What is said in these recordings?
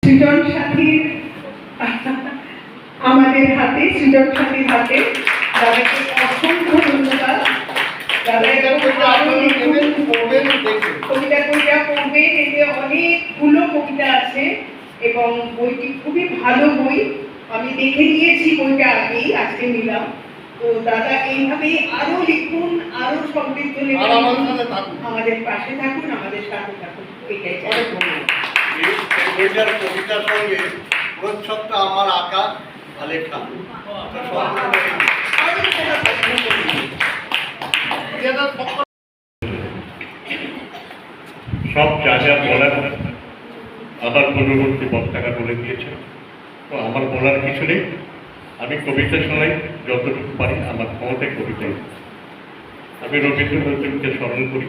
সৃজন সাথীর আমাদের হাতে, সৃজন সাথীর হাতে দাদাকে অসংখ্য ধন্যবাদ। দাদা কবিতা পড়বেন, এতে অনেকগুলো কবিতা আছে এবং বইটি খুবই ভালো বই। আমি দেখে নিয়েছি বইটা আগেই, আজকে নিলাম। তো দাদা এইভাবে আরো লিখুন, আরো সমৃদ্ধ লিখুন, আমাদের পাশে থাকুন, আমাদের সাথে থাকুন। এটাই বইটার কবিতার সঙ্গে প্রচ্ছদটা আমার আঁকা লেখা। সব যা যা বলার আমার পূর্ববর্তী বক্তারা বলে দিয়েছে, তো আমার বলার কিছু নেই। আমি কবিতা শোনাই যতটুকু পারি, আমার ক্ষমতায় কবিতাই। আমি রবীন্দ্রনাথকে স্মরণ করি।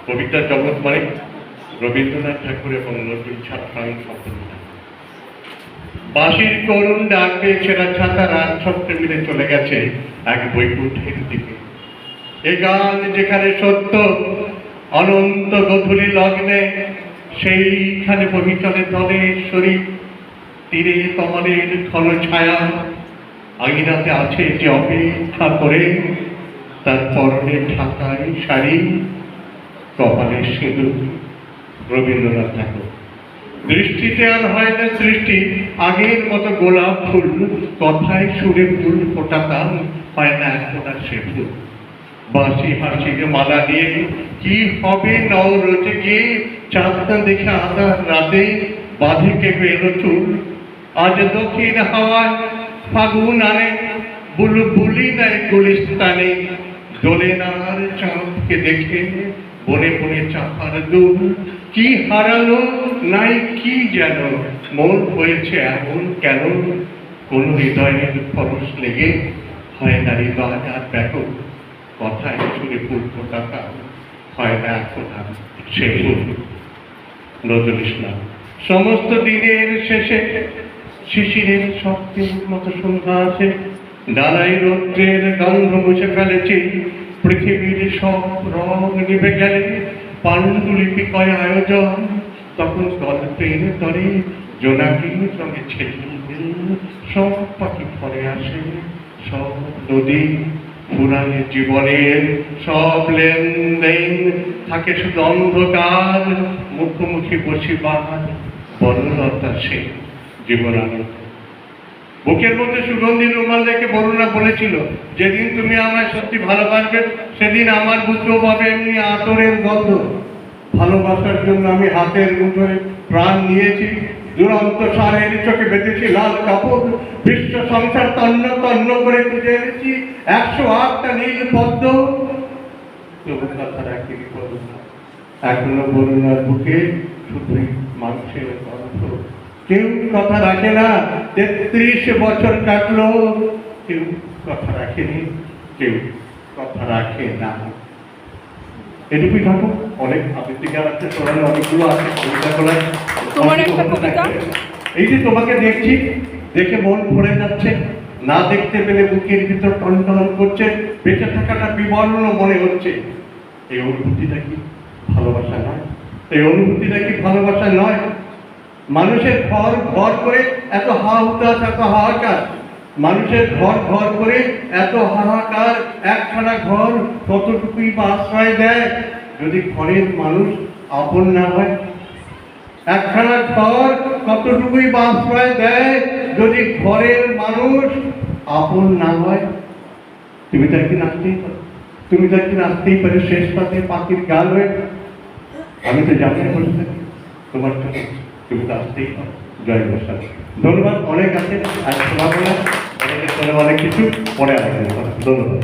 কবিতার জগৎ মানে রবীন্দ্রনাথ ঠাকুর এবং নজরুল ছাড়া স্বয়ং সম্পূর্ণ। বাঁশির করুণ ডাক ছেঁড়া ছাতা রাত সপ্তে মিলে চলে গেছে এক বৈকুণ্ঠের দিকে। এ গান যেখানে সত্য অনন্ত গধূলি লগ্নে, সেইখানে বহিচলে ধলেশ্বরী তীরে কমলের ঘন ছায়া। আঙিনাতে আছে যে অপেক্ষা করে, তার পরনে ঢাকায় শাড়ি, কপালে সিঁদুর। রবীন্দ্রনাথ ঠাকুর। দৃষ্টিতে আর হয় না সৃষ্টি আগের মতো গোলাপ ফুল, কথায় সুরে ফুল ফোটাতাম, হয় না এখন আর সে ফুল। বাঁশি হাসিকে মালা নিয়ে কি হবে নওরোজে গিয়ে, চাঁদটা দেখে আধার রাতে বাঁধে কেঁপে এলো চুল। আজ দক্ষিণ হাওয়ায় ফাগুন আনে, বুলবুলি নাই গুলিস্তানে, দোলে নার চাঁদকে দেখে বনে বনে চাপার দুল। কি হারালো নাই কি যেন, মন হয়েছে এমন কেন, কোন হৃদয়ের খরচ লেগে হয় নারী বাজ আর ব্যাপক। কথায় সুরে ফুল ফোটাতা, হয় না এখন আর সে ফুল। নজরুল ইসলাম। সমস্ত দিনের শেষে শিশিরের শব্দের মতো সন্ধ্যা আছে, ডালাই রৌদ্রের গন্ধ মুছে ফেলেছি, পৃথিবীর সব রং নিভে গেলে পাণ্ডুলিপি কয় আয়োজন। তখন গল্পের তরে জোনাকির সঙ্গে ছেলে সব পাখি ফলে আসে, সব নদী পুরানো জীবনের সব লেনদেন থাকে শুধু অন্ধকার, মুখোমুখি বসিবার বনলতা সে জীবনানন্দ। বুকের মধ্যে সুগন্ধি রুমাল রেখে বরুণা বলেছিল, যেদিন তুমি আমায় সত্যি ভালোবাসবে সেদিন আমার বুকেও পাবে এমনি আতরের গন্ধ। ভালোবাসার জন্য আমি হাতের মুঠোয় প্রাণ নিয়েছি, দুরন্ত সারের চোখে বেঁধেছি লাল কাপড়, বিশ্ব সংসার তন্ন তন্ন করে খুঁজে এনেছি 108টা নীল পদ্ম। তবু কথা রাখিনি বরুণা, এখনো বরুণার বুকে শুধুই মানুষের গন্ধ। কেউ কথা রাখে না, 33 বছর কাটলো, কেউ কথা রাখেনি, কেউ কথা রাখে না। এটুকুই থাকো। অনেক আবৃত্তিকার আছে, শোনানো অনেকগুলো আছে, কবিতা শোনায়। এই যে তোমাকে দেখছি, দেখে মন ভরে যাচ্ছে, না দেখতে পেলে বুকের ভিতর টনটন করছে, বেঁচে থাকাটা বিবর্ণ মনে হচ্ছে। এই অনুভূতিটা কি ভালোবাসা নয়? এই অনুভূতিটা কি ভালোবাসা নয়? মানুষের ঘর ঘর করে এত হাহুতাশ, এত হাহাকার, মানুষের ঘর ঘর করে এত হাহাকার। একখানা ঘর কতটুকুই বা আশ্রয় দেয় যদি ঘরের মানুষ আপন না হয়? একখানা ঘর কতটুকুই বা আশ্রয় দেয় যদি ঘরের মানুষ আপন না হয়? তুমি তার কি নাচতেই পারো, তুমি তার কি নাচতেই পারো শেষ পাতে পাখির গাল হয়ে? আমি তো জানি বসে থাকি তোমার জন্য, তুমি তো আসতেই পারো। জয় বসাল। ধন্যবাদ। অনেক আছে, আর শোনাবো না, অনেক কিছু পরে আসবে। ধন্যবাদ।